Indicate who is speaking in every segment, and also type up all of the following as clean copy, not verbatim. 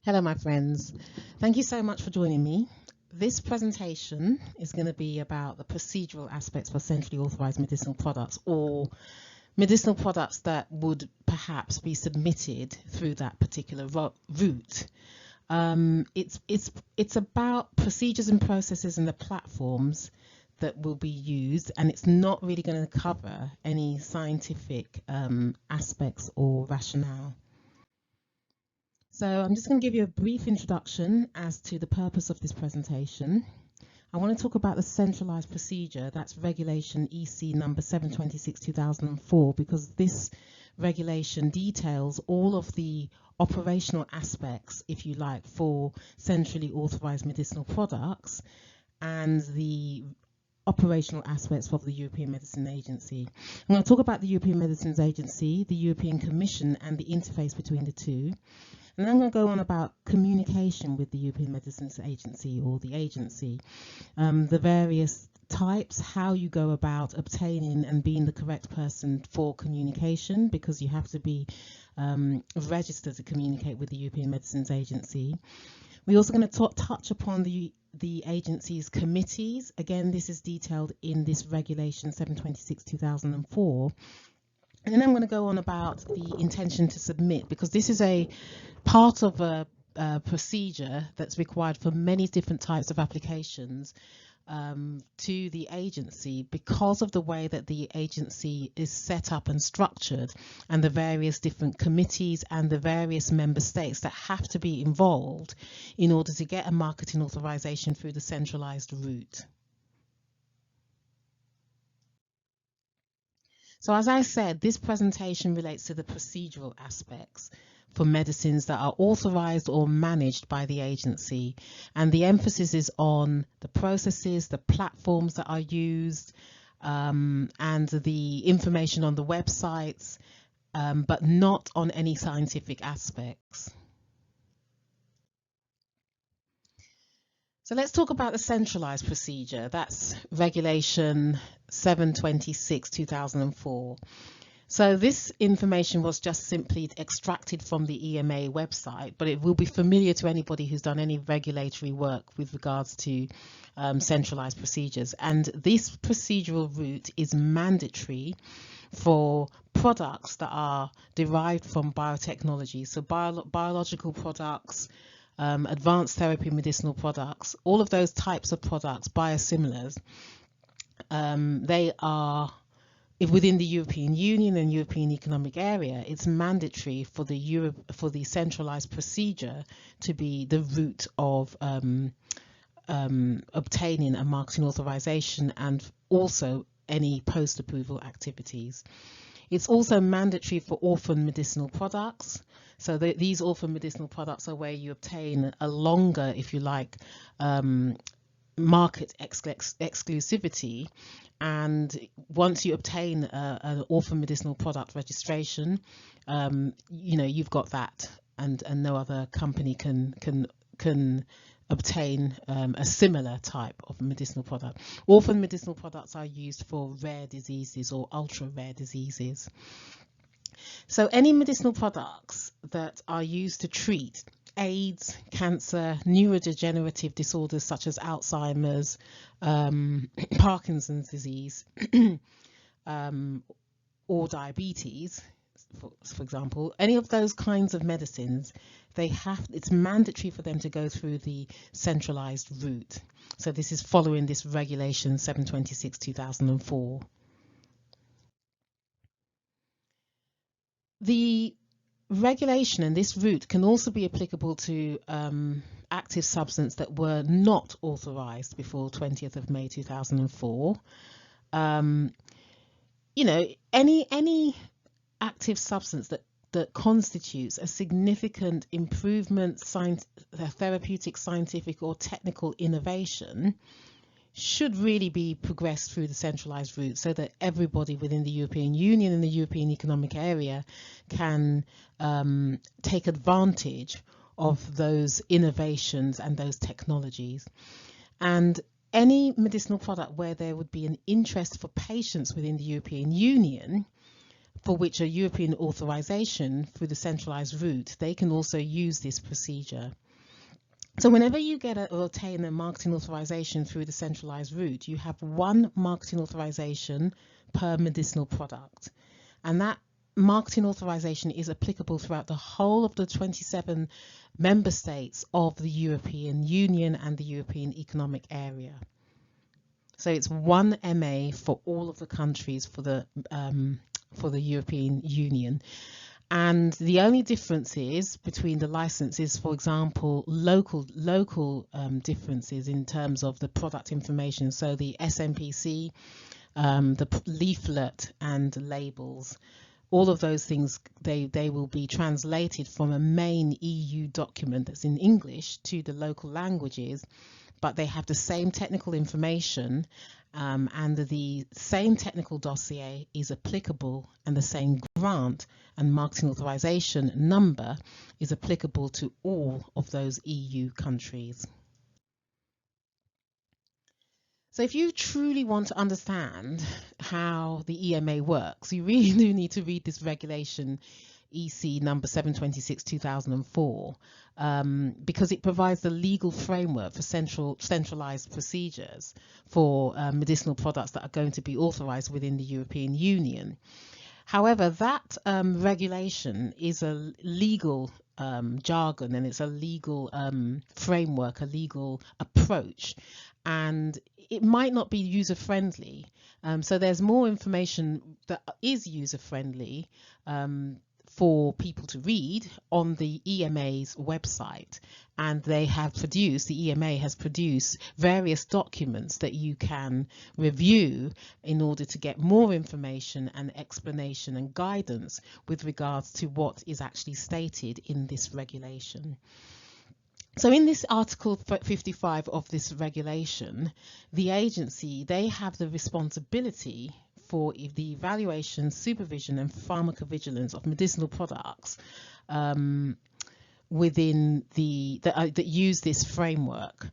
Speaker 1: Hello, my friends. Thank you so much for joining me. This presentation is going to be about the procedural aspects for centrally authorized medicinal products, or medicinal products that would perhaps be submitted through that particular route. It's about procedures and processes and the platforms that will be used, and it's not really going to cover any scientific aspects or rationale. So I'm just going to give you a brief introduction as to the purpose of this presentation. I want to talk about the centralized procedure, that's regulation EC number 726/2004, because this regulation details all of the operational aspects, if you like, for centrally authorized medicinal products and the operational aspects of the European Medicines Agency. I'm going to talk about the European Medicines Agency, the European Commission, and the interface between the two. And then I'm going to go on about communication with the European Medicines Agency, or the agency, the various types, how you go about obtaining and being the correct person for communication, because you have to be registered to communicate with the European Medicines Agency. We're also going to touch upon the agency's committees. Again, this is detailed in this regulation 726/2004. And then I'm going to go on about the intention to submit, because this is a part of a procedure that's required for many different types of applications to the agency, because of the way that the agency is set up and structured, and the various different committees and the various member states that have to be involved in order to get a marketing authorization through the centralized route. So as I said, this presentation relates to the procedural aspects for medicines that are authorized or managed by the agency. And the emphasis is on the processes, the platforms that are used, and the information on the websites, but not on any scientific aspects. So let's talk about the centralized procedure. That's regulation 726/2004. So this information was just simply extracted from the EMA website, but it will be familiar to anybody who's done any regulatory work with regards to centralized procedures. And this procedural route is mandatory for products that are derived from biotechnology. So biological products, advanced therapy medicinal products, all of those types of products, biosimilars, they are, if within the European Union and European Economic Area, it's mandatory for the centralized procedure to be the route of obtaining a marketing authorization, and also any post-approval activities. It's also mandatory for orphan medicinal products. So these orphan medicinal products are where you obtain a longer, if you like, market exclusivity. And once you obtain an orphan medicinal product registration, you've got that, and no other company can obtain a similar type of medicinal product. Orphan medicinal products are used for rare diseases or ultra rare diseases. So any medicinal products that are used to treat AIDS, cancer, neurodegenerative disorders such as Alzheimer's, Parkinson's disease, or diabetes, for example, any of those kinds of medicines, it's mandatory for them to go through the centralized route. So this is following this regulation 726/2004. The regulation and this route can also be applicable to active substance that were not authorized before 20th of May 2004. Any active substance that constitutes a significant improvement, therapeutic, scientific, or technical innovation should really be progressed through the centralized route, so that everybody within the European Union and the European Economic Area can take advantage of those innovations and those technologies. And any medicinal product where there would be an interest for patients within the European Union for which a European authorization through the centralised route, they can also use this procedure. So whenever you get or obtain a marketing authorization through the centralised route, you have one marketing authorization per medicinal product. And that marketing authorization is applicable throughout the whole of the 27 member states of the European Union and the European Economic Area. So it's one MA for all of the countries for the European Union. And the only differences between the licenses, for example, local differences in terms of the product information. So the SMPC, the leaflet and labels, all of those things, they will be translated from a main EU document that's in English to the local languages, but they have the same technical information, and the same technical dossier is applicable, and the same grant and marketing authorization number is applicable to all of those EU countries. So if you truly want to understand how the EMA works, you really do need to read this regulation EC number 726/2004, because it provides the legal framework for centralized procedures for medicinal products that are going to be authorized within the European Union. However, that regulation is a legal jargon, and it's a legal framework, a legal approach, and it might not be user-friendly. So there's more information that is user-friendly for people to read on the EMA's website, and they have produced, the EMA has produced various documents that you can review in order to get more information and explanation and guidance with regards to what is actually stated in this regulation. So in this Article 55 of this regulation, the agency, they have the responsibility for the evaluation, supervision and pharmacovigilance of medicinal products within that use this framework.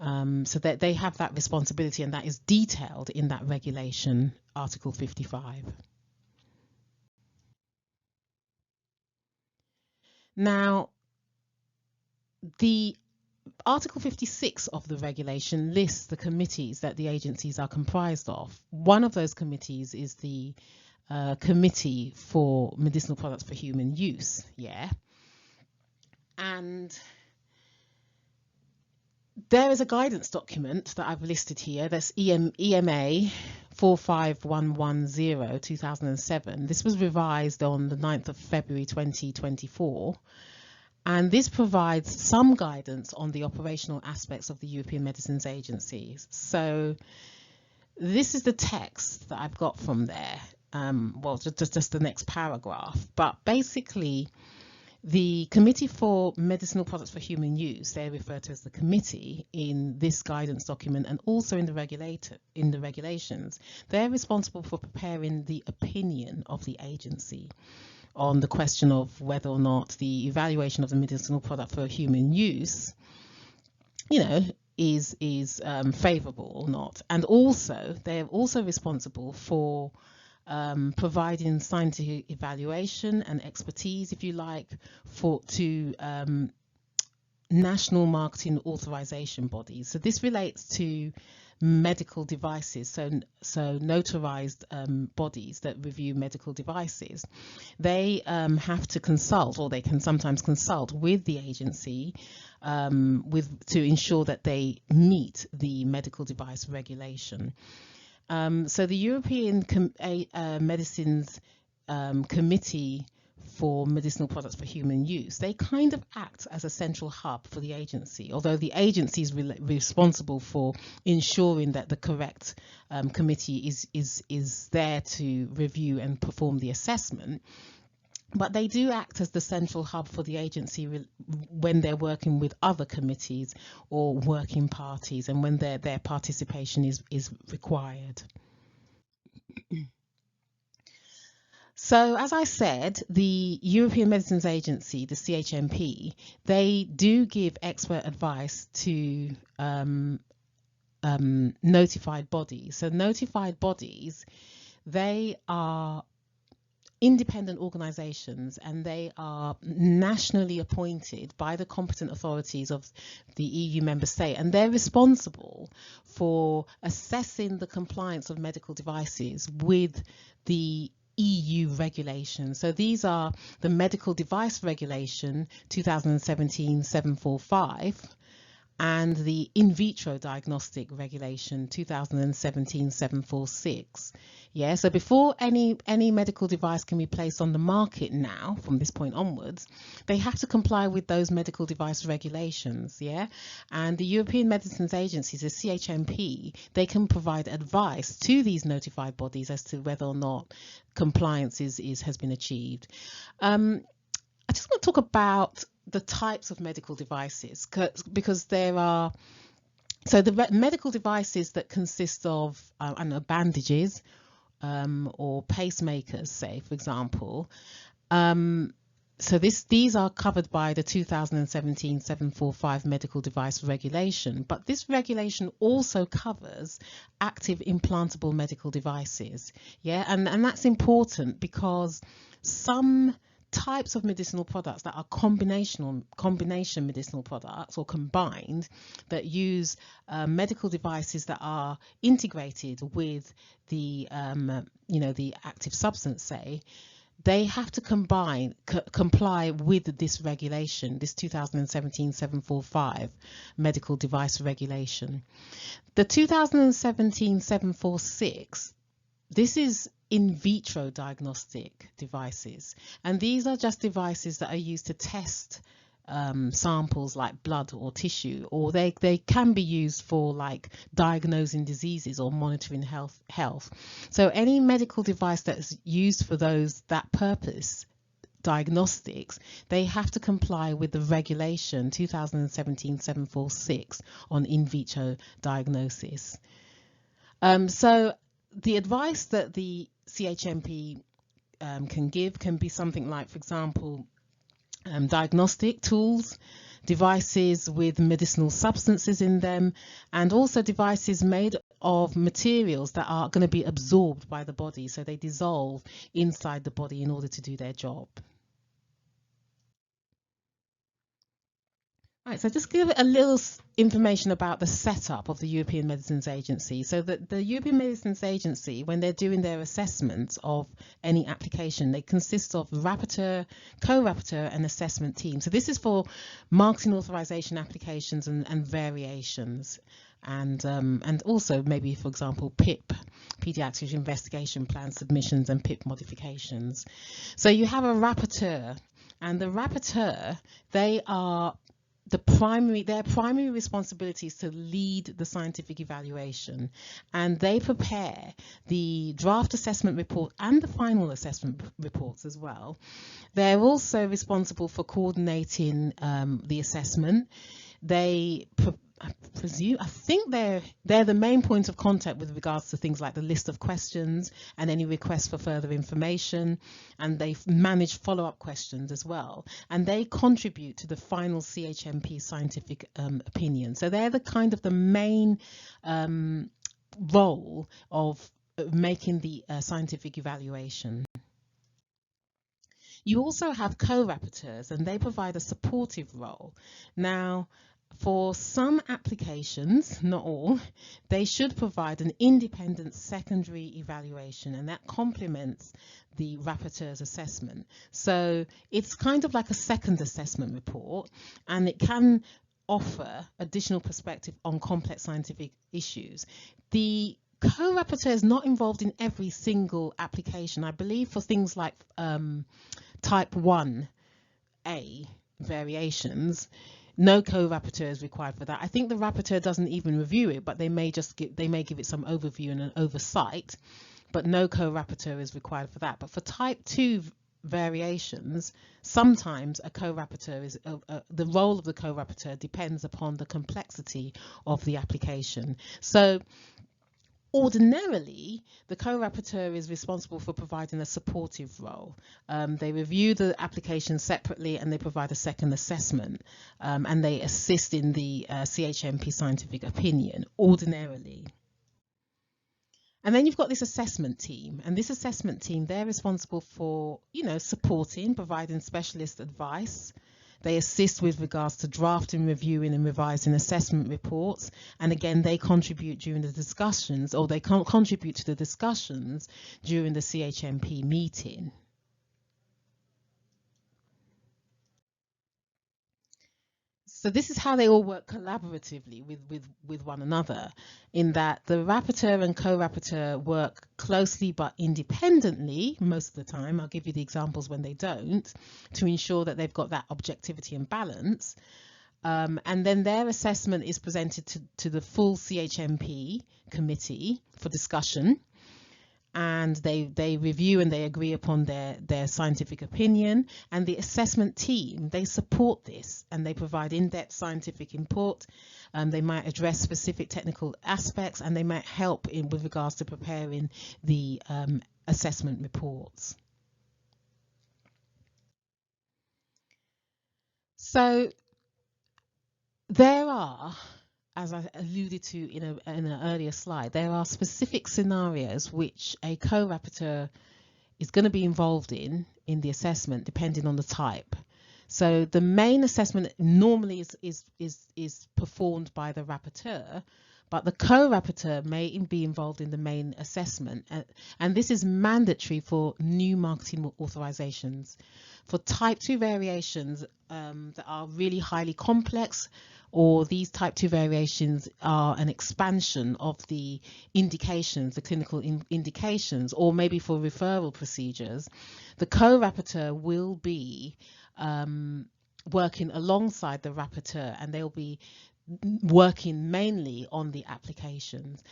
Speaker 1: So that they have that responsibility, and that is detailed in that regulation, Article 55. Now, the Article 56 of the regulation lists the committees that the agencies are comprised of. One of those committees is the Committee for Medicinal Products for Human Use, and there is a guidance document that I've listed here, that's EMA 45110/2007. This was revised on the 9th of February 2024. And this provides some guidance on the operational aspects of the European Medicines Agency. So this is the text that I've got from there. Well, just the next paragraph. But basically, the Committee for Medicinal Products for Human Use, they're referred to as the committee in this guidance document and also in the regulations. They're responsible for preparing the opinion of the agency on the question of whether or not the evaluation of the medicinal product for human use, is favourable or not. And also, they're also responsible for providing scientific evaluation and expertise, if you like, to national marketing authorization bodies. So this relates to medical devices, so notarized bodies that review medical devices. They have to consult, or they can sometimes consult with the agency to ensure that they meet the medical device regulation. So the European Medicines Committee for Medicinal Products for Human Use, they kind of act as a central hub for the agency, although the agency is responsible for ensuring that the correct committee is there to review and perform the assessment. But they do act as the central hub for the agency when they're working with other committees or working parties, and when their participation is required. So, as I said, the European Medicines Agency, the CHMP, they do give expert advice to notified bodies. So notified bodies, they are independent organisations, and they are nationally appointed by the competent authorities of the EU member state, and they're responsible for assessing the compliance of medical devices with the EU regulations. So these are the Medical Device Regulation 2017-745 and the In Vitro Diagnostic Regulation 2017-746. Yeah, so before any medical device can be placed on the market now, from this point onwards, they have to comply with those medical device regulations. Yeah, and the European Medicines Agency, the CHMP, they can provide advice to these notified bodies as to whether or not compliance has been achieved. I just want to talk about the types of medical devices, because there are, so the medical devices that consist of I know, bandages or pacemakers, say, for example. So these are covered by the 2017-745 medical device regulation, but this regulation also covers active implantable medical devices. Yeah, and that's important because some types of medicinal products that are combination medicinal products or combined, that use medical devices that are integrated with the the active substance, say, they have to comply with this regulation, this 2017-745 medical device regulation. The 2017-746, this is in vitro diagnostic devices, and these are just devices that are used to test samples like blood or tissue, or they can be used for like diagnosing diseases or monitoring health. So any medical device that's used for that purpose, diagnostics, they have to comply with the regulation 2017-746 on in vitro diagnosis. So the advice that the CHMP can give can be something like, for example, diagnostic tools, devices with medicinal substances in them, and also devices made of materials that are going to be absorbed by the body, so they dissolve inside the body in order to do their job. Right, so just give a little information about the setup of the European Medicines Agency. So that the European Medicines Agency, when they're doing their assessments of any application, they consist of rapporteur, co-rapporteur and assessment team. So this is for marketing authorization applications and variations. And also maybe, for example, PIP, pediatric investigation plan submissions, and PIP modifications. So you have a rapporteur, and the rapporteur, their primary responsibility is to lead the scientific evaluation, and they prepare the draft assessment report and the final assessment reports as well. They're also responsible for coordinating the assessment. I think they're the main point of contact with regards to things like the list of questions and any requests for further information, and they manage follow-up questions as well, and they contribute to the final CHMP scientific opinion. So they're the main role of making the scientific evaluation. You also have co-rapporteurs, and they provide a supportive role. Now, for some applications, not all, they should provide an independent secondary evaluation, and that complements the rapporteur's assessment. So it's kind of like a second assessment report, and it can offer additional perspective on complex scientific issues. The co-rapporteur is not involved in every single application. I believe for things like type 1A variations, no co-rapporteur is required for that. I think the rapporteur doesn't even review it, but they may give it some overview and an oversight, but no co-rapporteur is required for that. But for type 2 variations, sometimes a co-rapporteur is the role of the co-rapporteur depends upon the complexity of the application. So ordinarily, the co-rapporteur is responsible for providing a supportive role. They review the application separately, and they provide a second assessment, and they assist in the CHMP scientific opinion ordinarily. And then you've got this assessment team, and this assessment team, they're responsible for, supporting, providing specialist advice. They assist with regards to drafting, reviewing and revising assessment reports. And again, they contribute during the discussions, or they contribute to the discussions during the CHMP meeting. So this is how they all work collaboratively with one another, in that the rapporteur and co-rapporteur work closely but independently most of the time. I'll give you the examples when they don't, to ensure that they've got that objectivity and balance. And then their assessment is presented to the full CHMP committee for discussion. And they review and they agree upon their scientific opinion, and the assessment team, they support this and they provide in-depth scientific input. They might address specific technical aspects, and they might help with regards to preparing the assessment reports. So there are, as I alluded to in an earlier slide, there are specific scenarios which a co-rapporteur is going to be involved in the assessment, depending on the type. So the main assessment normally is performed by the rapporteur, but the co-rapporteur may be involved in the main assessment, and this is mandatory for new marketing authorizations. For type 2 variations that are really highly complex, or these type 2 variations are an expansion of the indications, the clinical indications, or maybe for referral procedures, the co-rapporteur will be working alongside the rapporteur, and they'll be working mainly on the applications.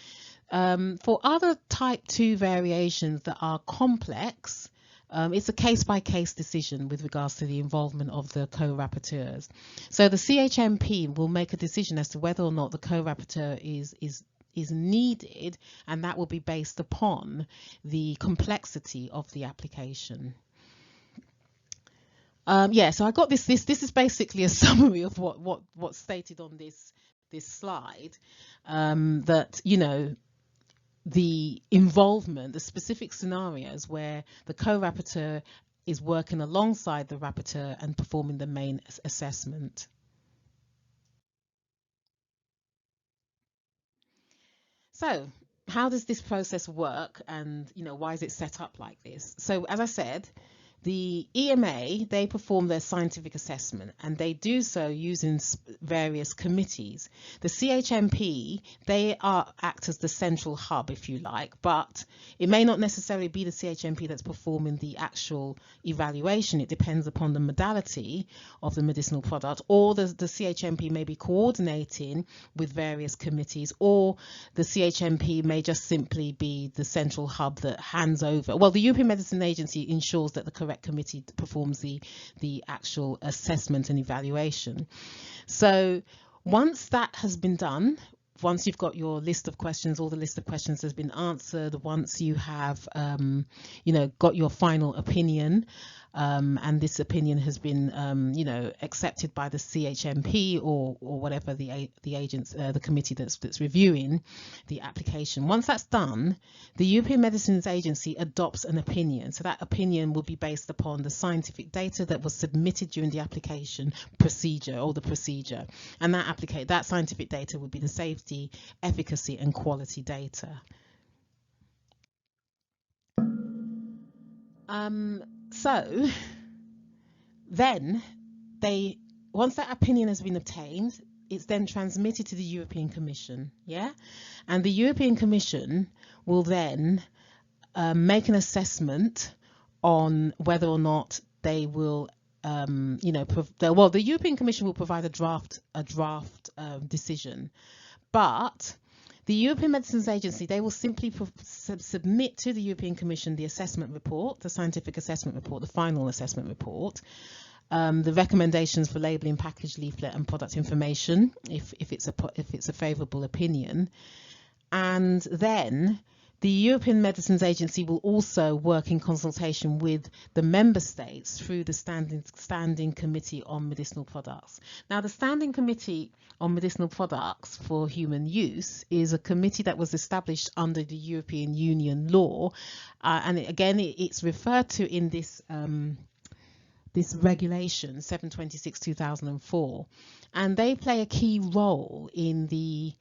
Speaker 1: For other type 2 variations that are complex, it's a case-by-case decision with regards to the involvement of the co-rapporteurs. So the CHMP will make a decision as to whether or not the co-rapporteur is needed, and that will be based upon the complexity of the application. Yeah, so I got this is basically a summary of what's stated on this slide, that, the involvement, the specific scenarios where the co-rapporteur is working alongside the rapporteur and performing the main assessment. So how does this process work, and why is it set up like this? So as I said, the EMA, they perform their scientific assessment, and they do so using various committees. The CHMP, they act as the central hub, if you like, but it may not necessarily be the CHMP that's performing the actual evaluation. It depends upon the modality of the medicinal product, or the CHMP may be coordinating with various committees, or the CHMP may just simply be the central hub that hands over. Well, the European Medicines Agency ensures that the correct committee performs the actual assessment and evaluation. So once that has been done, once you've got your list of questions, all the list of questions has been answered, once you have got your final opinion, and this opinion has been accepted by the CHMP or whatever the committee that's reviewing the application. Once that's done, the European Medicines Agency adopts an opinion. So that opinion will be based upon the scientific data that was submitted during the application procedure, or the procedure, and that scientific data would be the safety, efficacy and quality data. So then once that opinion has been obtained, it's then transmitted to the European Commission, yeah? And the European Commission will then make an assessment on whether or not they will, the European Commission will provide a draft decision, but the European Medicines Agency, they will simply submit to the European Commission the assessment report, the scientific assessment report, the final assessment report, the recommendations for labelling, package, leaflet and product information, if it's a favourable opinion, and then The European Medicines Agency will also work in consultation with the member states through the Standing Committee on Medicinal Products. Now, the Standing Committee on Medicinal Products for Human Use is a committee that was established under the European Union law, and it's referred to in this this regulation 726/2004, and they play a key role in the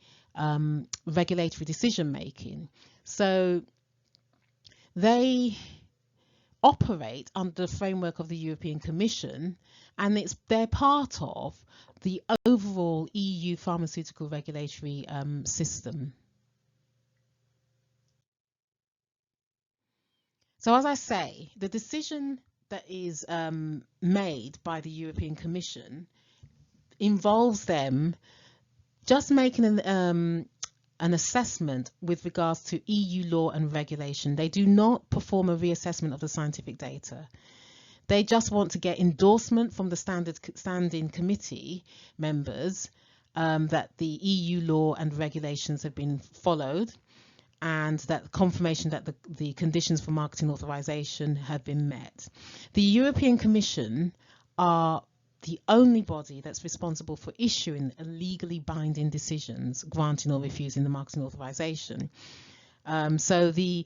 Speaker 1: regulatory decision making. So they operate under the framework of the European Commission, and they're part of the overall EU pharmaceutical regulatory system. So as I say, the decision that is made by the European Commission involves them just making an assessment with regards to EU law and regulation. They do not perform a reassessment of the scientific data. They just want to get endorsement from the Standing Committee members that the EU law and regulations have been followed, and that confirmation that the conditions for marketing authorization have been met. The European Commission are the only body that's responsible for issuing legally binding decisions, granting or refusing the marketing authorization. So the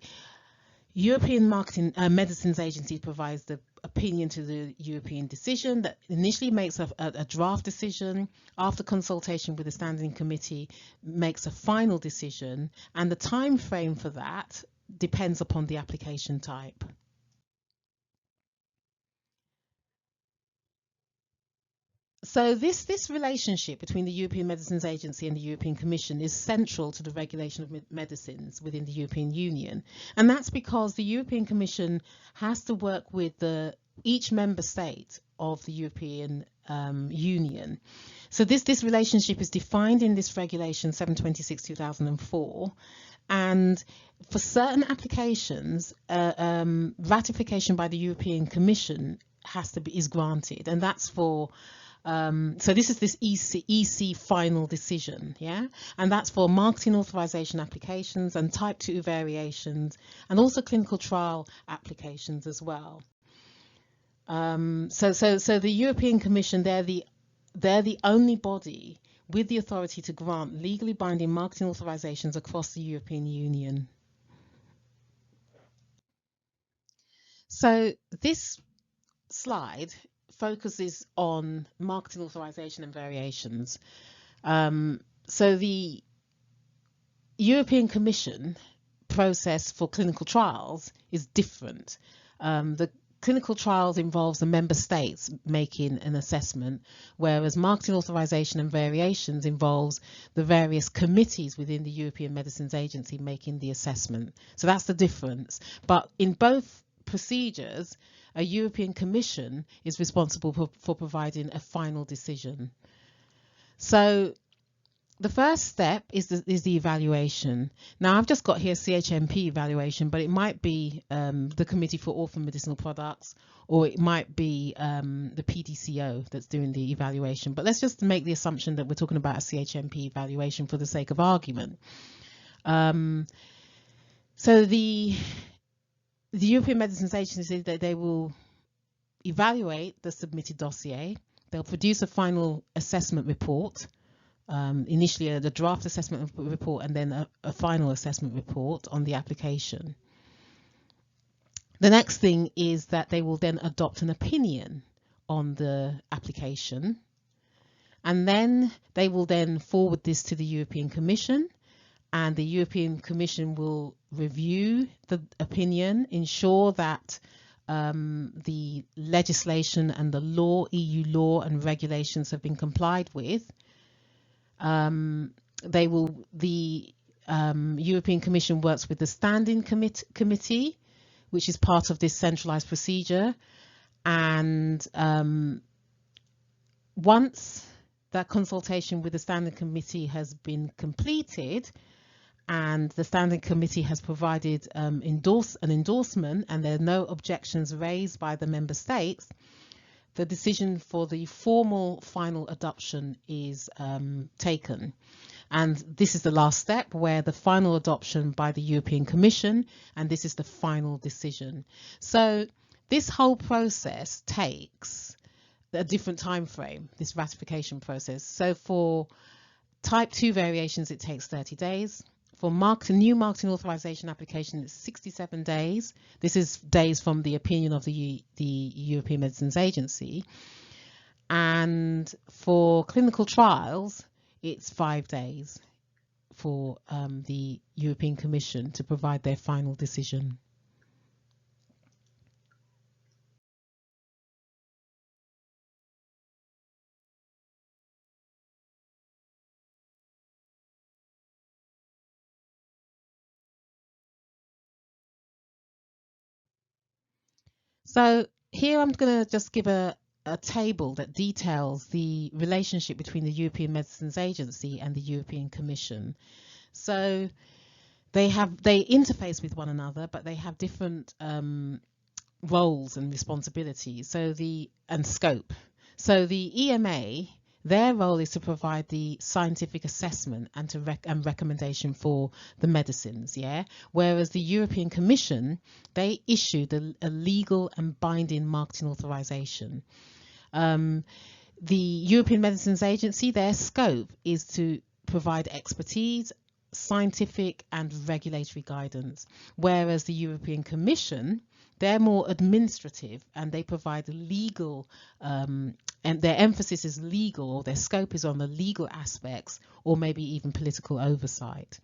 Speaker 1: European Medicines Agency provides the opinion to the European decision that initially makes a draft decision, after consultation with the Standing Committee makes a final decision, and the time frame for that depends upon the application type. So this relationship between the European Medicines Agency and the European Commission is central to the regulation of medicines within the European Union. And that's because the European Commission has to work with each member state of the European Union. So this relationship is defined in this regulation 726/2004. And for certain applications, ratification by the European Commission is granted, and that's for so this is this EC final decision, yeah, and that's for marketing authorization applications and type 2 variations, and also clinical trial applications as well. So the European Commission, they're the only body with the authority to grant legally binding marketing authorizations across the European Union. So this slide focuses on marketing authorization and variations. So the European Commission process for clinical trials is different. The clinical trials involves the member states making an assessment, whereas marketing authorization and variations involves the various committees within the European Medicines Agency making the assessment. So that's the difference. But in both procedures, a European Commission is responsible for providing a final decision. So the first step is the evaluation. Now I've just got here CHMP evaluation, but it might be the Committee for Orphan Medicinal Products, or it might be the PDCO that's doing the evaluation. But let's just make the assumption that we're talking about a CHMP evaluation for the sake of argument. So the European Medicines Agency, they will evaluate the submitted dossier. They'll produce a final assessment report, initially the draft assessment report, and then a final assessment report on the application. The next thing is that they will then adopt an opinion on the application, and then they will then forward this to the European Commission, and the European Commission will review the opinion, ensure that the legislation and the law, EU law and regulations have been complied with. The European Commission works with the Standing Committee, which is part of this centralized procedure, and once that consultation with the Standing Committee has been completed, and the Standing Committee has provided an endorsement, and there are no objections raised by the member states, the decision for the formal final adoption is taken. And this is the last step, where the final adoption by the European Commission, and this is the final decision. So this whole process takes a different time frame, this ratification process. So for type 2 variations, it takes 30 days. For new marketing authorization application, it's 67 days. This is days from the opinion of the European Medicines Agency. And for clinical trials, it's 5 days for the European Commission to provide their final decision. So here I'm going to just give a table that details the relationship between the European Medicines Agency and the European Commission. So they interface with one another, but they have different roles and responsibilities, and scope. So the EMA, their role is to provide the scientific assessment and recommendation for the medicines, yeah. Whereas the European Commission, they issued a legal and binding marketing authorization. The European Medicines Agency, their scope is to provide expertise, scientific and regulatory guidance, whereas the European Commission, they're more administrative and they provide legal, and their emphasis is legal, or their scope is on the legal aspects, or maybe even political oversight.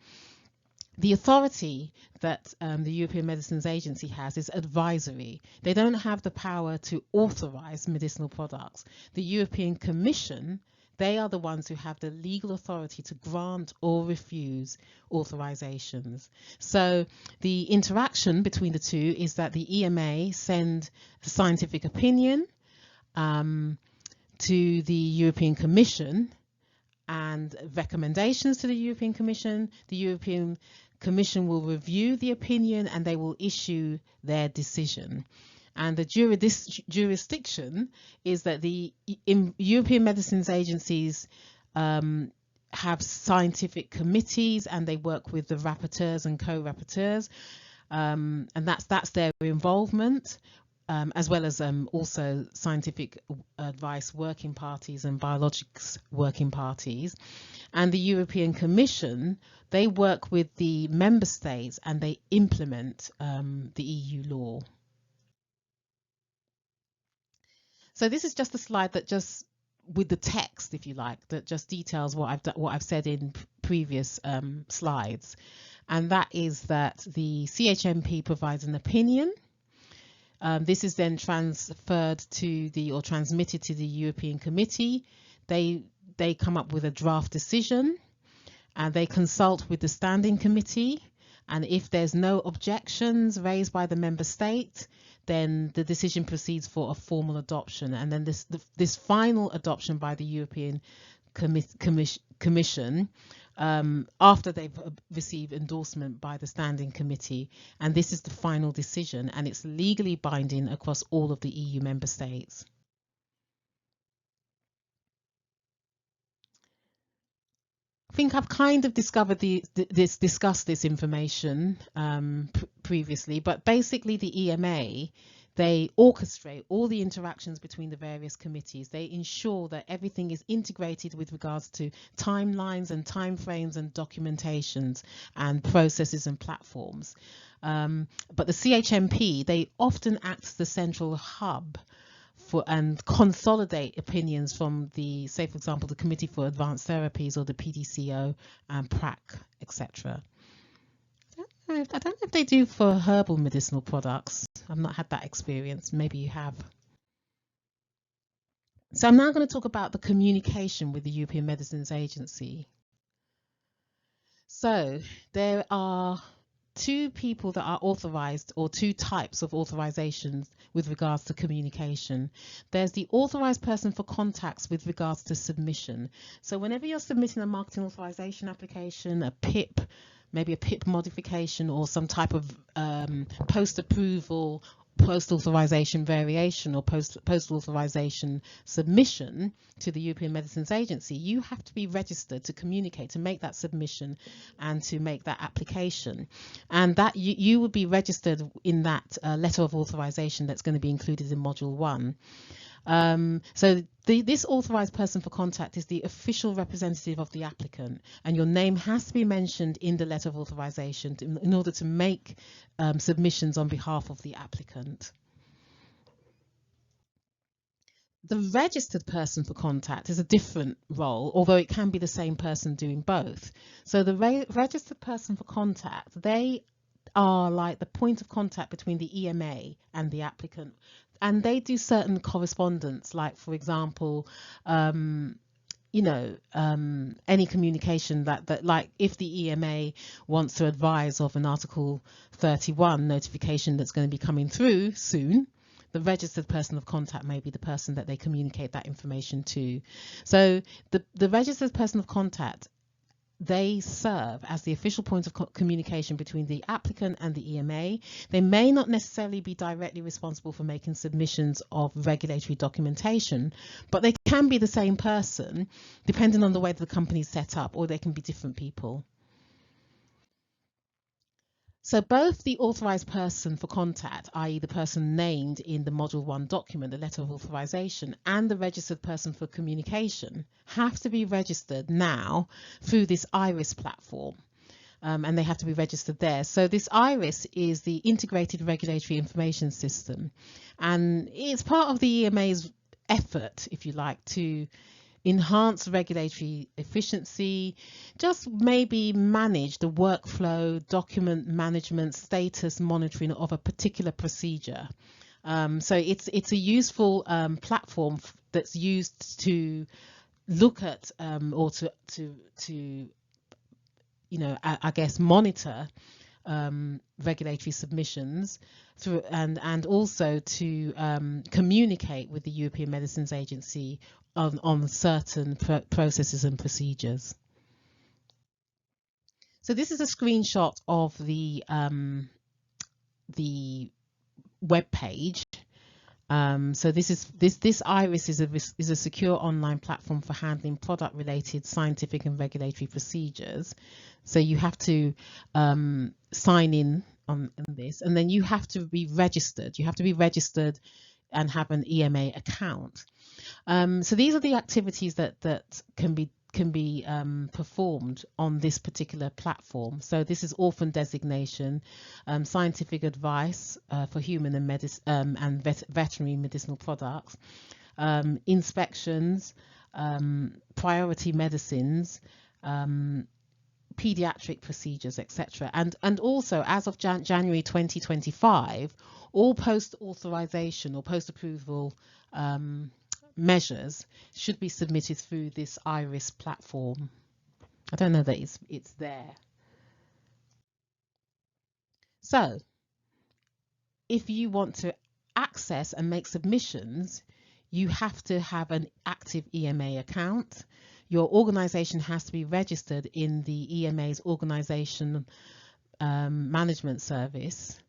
Speaker 1: The authority that the European Medicines Agency has is advisory. They don't have the power to authorize medicinal products. The European Commission, they are the ones who have the legal authority to grant or refuse authorizations. So the interaction between the two is that the EMA send scientific opinion to the European Commission and recommendations to the European Commission. The European Commission will review the opinion and they will issue their decision. And the jurisdiction is that the European Medicines Agencies have scientific committees and they work with the rapporteurs and co-rapporteurs, and that's their involvement, as well as also scientific advice working parties and biologics working parties. And the European Commission, they work with the member states and they implement the EU law. So this is just a slide that just, with the text, if you like, that just details what I've said in previous slides, and that is that the CHMP provides an opinion. This is then transferred to or transmitted to the European Committee. They come up with a draft decision, and they consult with the Standing Committee. And if there's no objections raised by the member state, then the decision proceeds for a formal adoption. And then this final adoption by the European Commission, after they've received endorsement by the Standing Committee. And this is the final decision, and it's legally binding across all of the EU member states. I think I've kind of discovered discussed this information previously, but basically the EMA, they orchestrate all the interactions between the various committees. They ensure that everything is integrated with regards to timelines and timeframes and documentations and processes and platforms. But the CHMP, they often act as the central hub and consolidate opinions from say for example, the Committee for Advanced Therapies or the PDCO and PRAC, etc. I don't know if they do for herbal medicinal products. I've not had that experience. Maybe you have. So I'm now going to talk about the communication with the European Medicines Agency. So there are two people that are authorized, or two types of authorizations with regards to communication. There's the authorized person for contacts with regards to submission. So whenever you're submitting a marketing authorization application, a PIP, maybe a PIP modification or some type of post-approval post-authorization variation or post-authorization submission to the European Medicines Agency, you have to be registered to communicate, to make that submission and to make that application. And that you would be registered in that letter of authorization that's going to be included in Module 1. So this authorized person for contact is the official representative of the applicant, and your name has to be mentioned in the letter of authorization in order to make submissions on behalf of the applicant. The registered person for contact is a different role, although it can be the same person doing both. So the registered person for contact, they are like the point of contact between the EMA and the applicant, and they do certain correspondence, like for example, you know, any communication that like if the EMA wants to advise of an Article 31 notification that's going to be coming through soon, the registered person of contact may be the person that they communicate that information to. So the registered person of contact, they serve as the official point of communication between the applicant and the EMA. They may not necessarily be directly responsible for making submissions of regulatory documentation, but they can be the same person depending on the way the company is set up, or they can be different people. So both the authorized person for contact, i.e. the person named in the Module 1 document, the letter of authorization, and the registered person for communication have to be registered now through this IRIS platform. And they have to be registered there. So this IRIS is the Integrated Regulatory Information System, and it's part of the EMA's effort, if you like, to enhance regulatory efficiency, just maybe manage the workflow, document management, status monitoring of a particular procedure. So it's a useful platform that's used to look at or to you know, I guess monitor regulatory submissions through, and also to communicate with the European Medicines Agency on certain processes and procedures. So this is a screenshot of the web page. So this IRIS is a secure online platform for handling product-related scientific and regulatory procedures. So you have to sign in on this, and then you have to be registered. You have to be registered and have an EMA account. So these are the activities that can be performed on this particular platform. So this is orphan designation, scientific advice for human and veterinary medicinal products, inspections, priority medicines, pediatric procedures, etc. And also, as of January 2025, all post-authorization or post-approval measures should be submitted through this IRIS platform. I don't know that it's there. So if you want to access and make submissions, you have to have an active EMA account. Your organization has to be registered in the EMA's organization management service,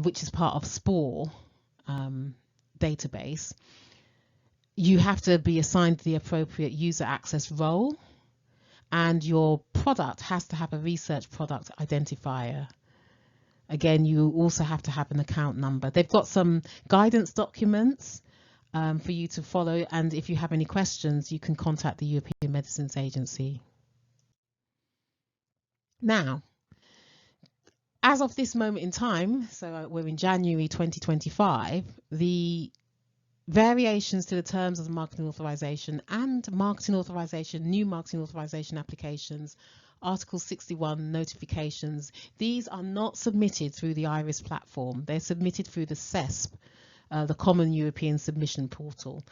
Speaker 1: which is part of SPOR database. You have to be assigned the appropriate user access role, and your product has to have a research product identifier. Again, you also have to have an account number. They've got some guidance documents for you to follow, and if you have any questions, you can contact the European Medicines Agency. Now, as of this moment in time, so we're in January 2025, the variations to the terms of the marketing authorization and marketing authorization, new marketing authorization applications, Article 61 notifications, these are not submitted through the IRIS platform. They're submitted through the CESP, the Common European Submission Portal.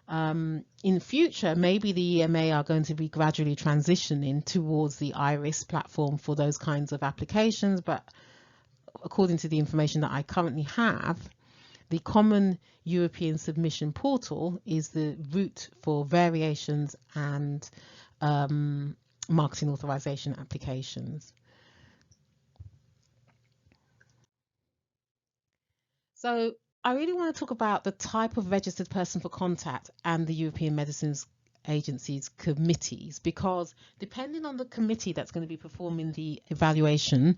Speaker 1: In future, maybe the EMA are going to be gradually transitioning towards the IRIS platform for those kinds of applications, but according to the information that I currently have, the Common European Submission Portal is the route for variations and marketing authorization applications. So I really want to talk about the type of registered person for contact and the European Medicines Agency's committees, because depending on the committee that's going to be performing the evaluation,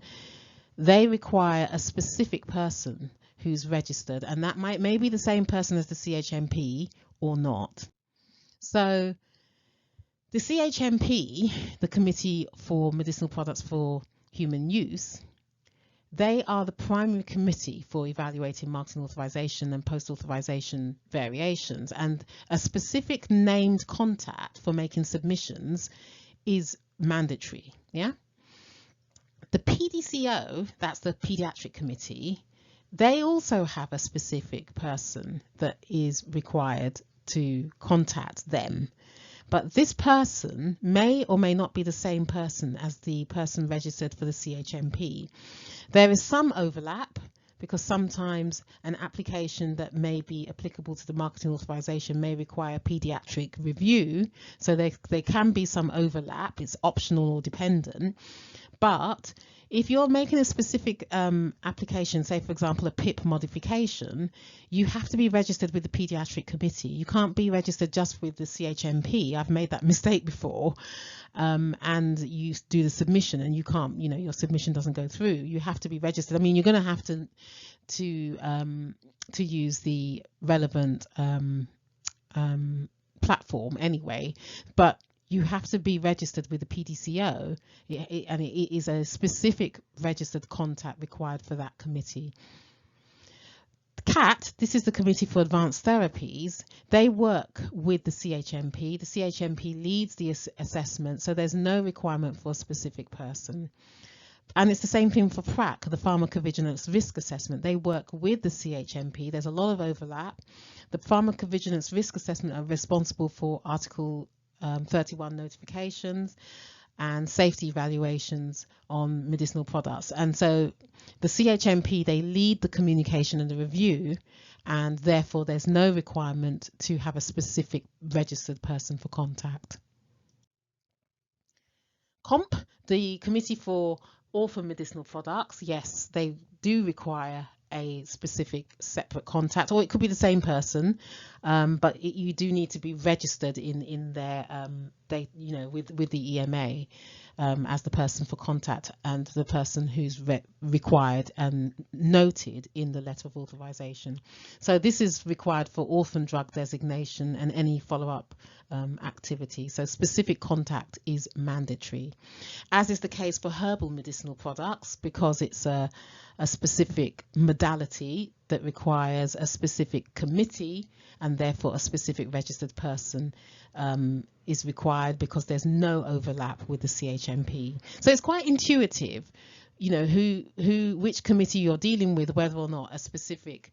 Speaker 1: they require a specific person who's registered, and that may be the same person as the CHMP or not. So the CHMP, the Committee for Medicinal Products for Human Use, they are the primary committee for evaluating marketing authorization and post-authorization variations, and a specific named contact for making submissions is mandatory. Yeah. The PDCO, that's the Pediatric Committee, they also have a specific person that is required to contact them. But this person may or may not be the same person as the person registered for the CHMP. There is some overlap, because sometimes an application that may be applicable to the marketing authorization may require pediatric review. So there can be some overlap. It's optional or dependent. But if you're making a specific application, say for example a PIP modification, you have to be registered with the Pediatric Committee. You can't be registered just with the CHMP. I've made that mistake before, and you do the submission and you can't, your submission doesn't go through. You have to be registered. I mean, you're going to have to use the relevant platform anyway, but you have to be registered with the PDCO, and it is a specific registered contact required for that committee. CAT, this is the Committee for Advanced Therapies, they work with the CHMP. The CHMP leads the assessment, so there's no requirement for a specific person. And it's the same thing for PRAC, the Pharmacovigilance Risk Assessment. They work with the CHMP. There's a lot of overlap. The Pharmacovigilance Risk Assessment are responsible for Article 31 notifications and safety evaluations on medicinal products. And so the CHMP, they lead the communication and the review, and therefore there's no requirement to have a specific registered person for contact. COMP, the Committee for Orphan Medicinal Products, yes, they do require a specific separate contact, or it could be the same person, but you do need to be registered in their with the EMA as the person for contact and the person who's required and noted in the letter of authorization. So this is required for orphan drug designation and any follow-up activity. So specific contact is mandatory, as is the case for herbal medicinal products, because it's a specific modality that requires a specific committee, and therefore a specific registered person is required, because there's no overlap with the CHMP. So it's quite intuitive, which committee you're dealing with, whether or not a specific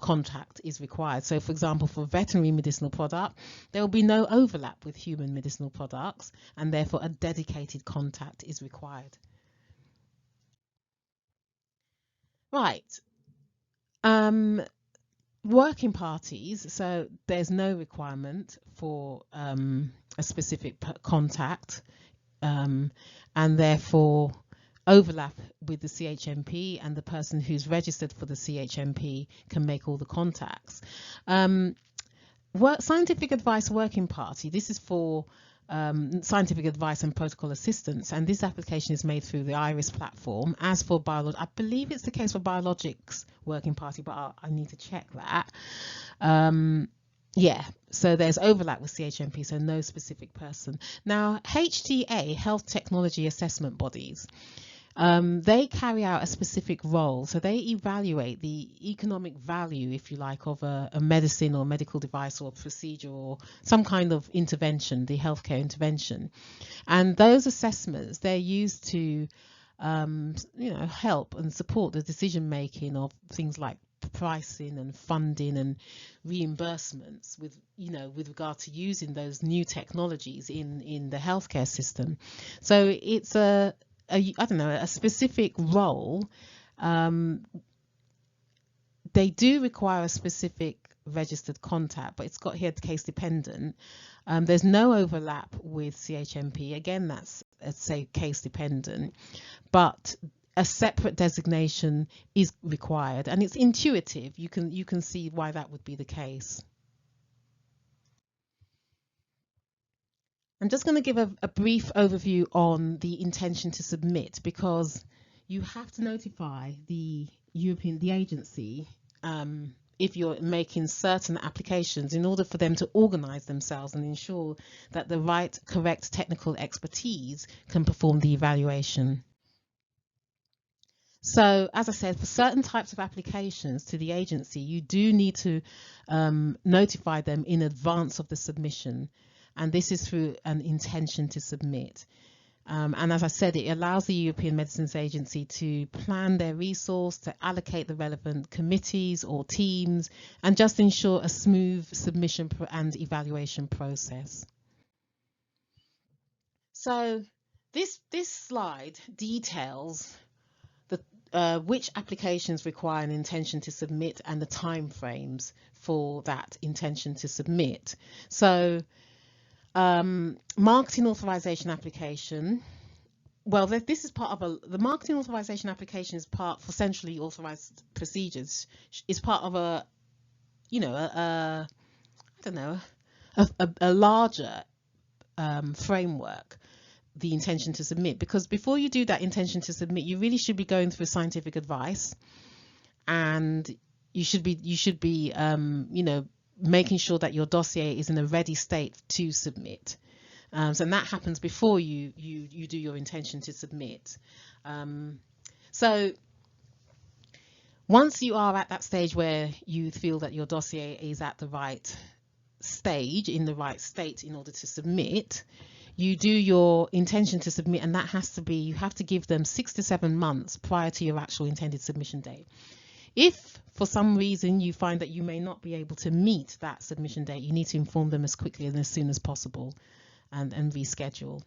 Speaker 1: contact is required. So for example, for veterinary medicinal product, there will be no overlap with human medicinal products, and therefore a dedicated contact is required. Right. Working parties, so there's no requirement for a specific contact, and therefore overlap with the CHMP, and the person who's registered for the CHMP can make all the contacts. Scientific Advice Working Party, this is for scientific advice and protocol assistance, and this application is made through the IRIS platform. As for I believe it's the case for Biologics Working Party, but I need to check that. Yeah, so there's overlap with CHMP, so no specific person. Now, HTA, Health Technology Assessment Bodies, they carry out a specific role. So they evaluate the economic value, if you like, of a medicine or medical device or procedure or some kind of intervention, the healthcare intervention. And those assessments, they're used to help and support the decision making of things like pricing and funding and reimbursements with regard to using those new technologies in the healthcare system. So it's a specific role. They do require a specific registered contact, but it's got here case dependent. There's no overlap with CHMP. Again, that's, let's say, case dependent. But a separate designation is required, and it's intuitive. You can see why that would be the case. I'm just going to give a brief overview on the intention to submit, because you have to notify the agency if you're making certain applications in order for them to organize themselves and ensure that the right, correct technical expertise can perform the evaluation. So, as I said, for certain types of applications to the agency, you do need to notify them in advance of the submission. And this is through an intention to submit. And as I said, it allows the European Medicines Agency to plan their resource, to allocate the relevant committees or teams, and just ensure a smooth submission and evaluation process. So this slide details which applications require an intention to submit and the timeframes for that intention to submit. So marketing authorization application. Well, this is part of the marketing authorization application is part for centrally authorized procedures. Is part of a larger framework. The intention to submit, because before you do that intention to submit, you really should be going through scientific advice, and you should be making sure that your dossier is in a ready state to submit. So that happens before you do your intention to submit. So once you are at that stage where you feel that your dossier is at the right stage, in the right state in order to submit, you do your intention to submit, and that has to be, you have to give them 6 to 7 months prior to your actual intended submission date. If for some reason you find that you may not be able to meet that submission date, you need to inform them as quickly and as soon as possible and reschedule.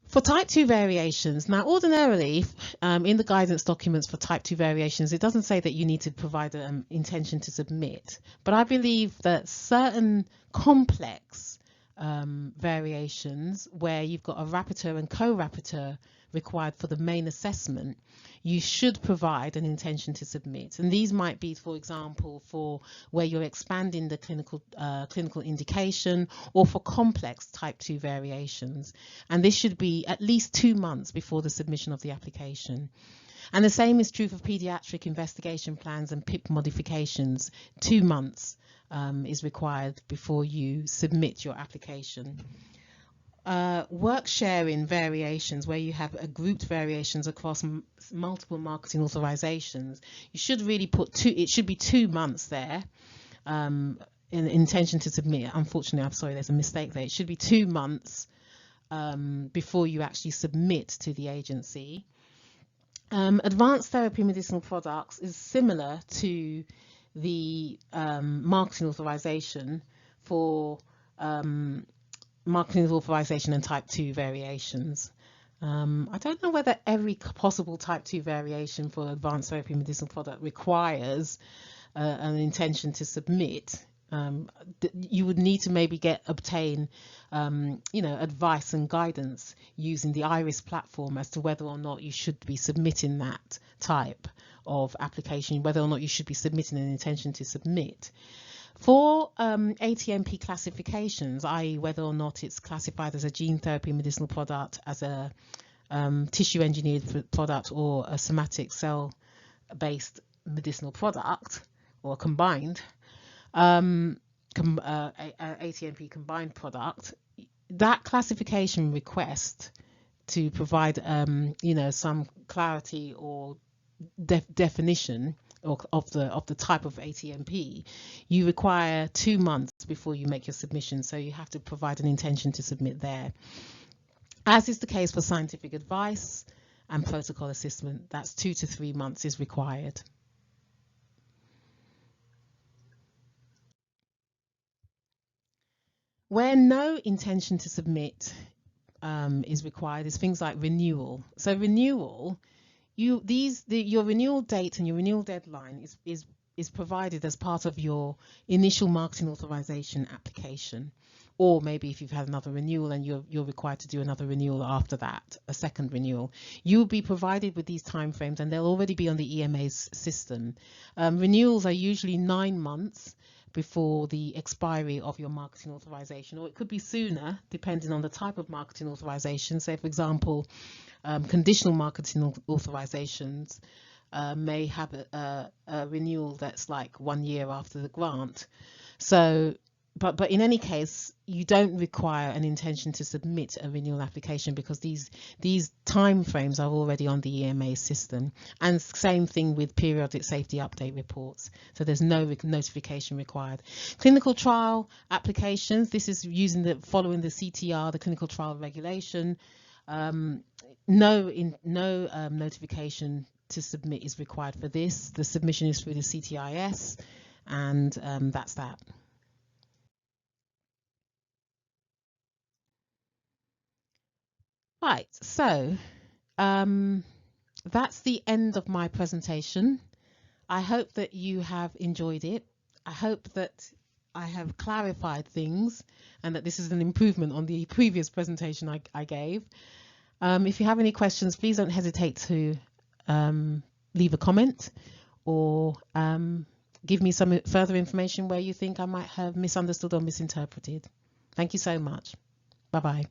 Speaker 1: For type 2 variations, now ordinarily in the guidance documents for type 2 variations, it doesn't say that you need to provide an intention to submit, but I believe that certain complex variations where you've got a rapporteur and co-rapporteur required for the main assessment, you should provide an intention to submit. And these might be, for example, for where you're expanding the clinical indication, or for complex type 2 variations. And this should be at least 2 months before the submission of the application. And the same is true for pediatric investigation plans and PIP modifications. 2 months is required before you submit your application. Work sharing variations, where you have grouped variations across multiple marketing authorizations, you should really put it should be 2 months there in intention to submit. Unfortunately, I'm sorry, there's a mistake there. It should be 2 months before you actually submit to the agency. Advanced therapy medicinal products is similar to the marketing authorization for marketing authorization and type 2 variations. I don't know whether every possible type 2 variation for advanced therapy medicinal product requires an intention to submit. You would need to maybe obtain advice and guidance using the IRIS platform as to whether or not you should be submitting that type of application, whether or not you should be submitting an intention to submit. For ATMP classifications, i.e. whether or not it's classified as a gene therapy medicinal product, as a tissue engineered product, or a somatic cell-based medicinal product, or combined, ATMP combined product, that classification request to provide some clarity or definition of the type of ATMP, you require 2 months before you make your submission, so you have to provide an intention to submit there. As is the case for scientific advice and protocol assessment, that's 2 to 3 months is required. Where no intention to submit is required is things like renewal. So renewal, your renewal date and your renewal deadline is provided as part of your initial marketing authorization application, or maybe if you've had another renewal and you're required to do another renewal after that, a second renewal, you'll be provided with these timeframes, and they'll already be on the EMA's system. Renewals are usually 9 months before the expiry of your marketing authorization, or it could be sooner depending on the type of marketing authorization. Say, for example, conditional marketing authorizations may have a renewal that's like 1 year after the grant. So, but in any case, you don't require an intention to submit a renewal application because these time frames are already on the EMA system. And same thing with periodic safety update reports. So there's no notification required. Clinical trial applications. This is following the CTR, the clinical trial regulation. No notification to submit is required for this. The submission is through the CTIS, and that's that. Right, so that's the end of my presentation. I hope that you have enjoyed it. I hope that I have clarified things and that this is an improvement on the previous presentation I gave. If you have any questions, please don't hesitate to leave a comment or give me some further information where you think I might have misunderstood or misinterpreted. Thank you so much. Bye-bye.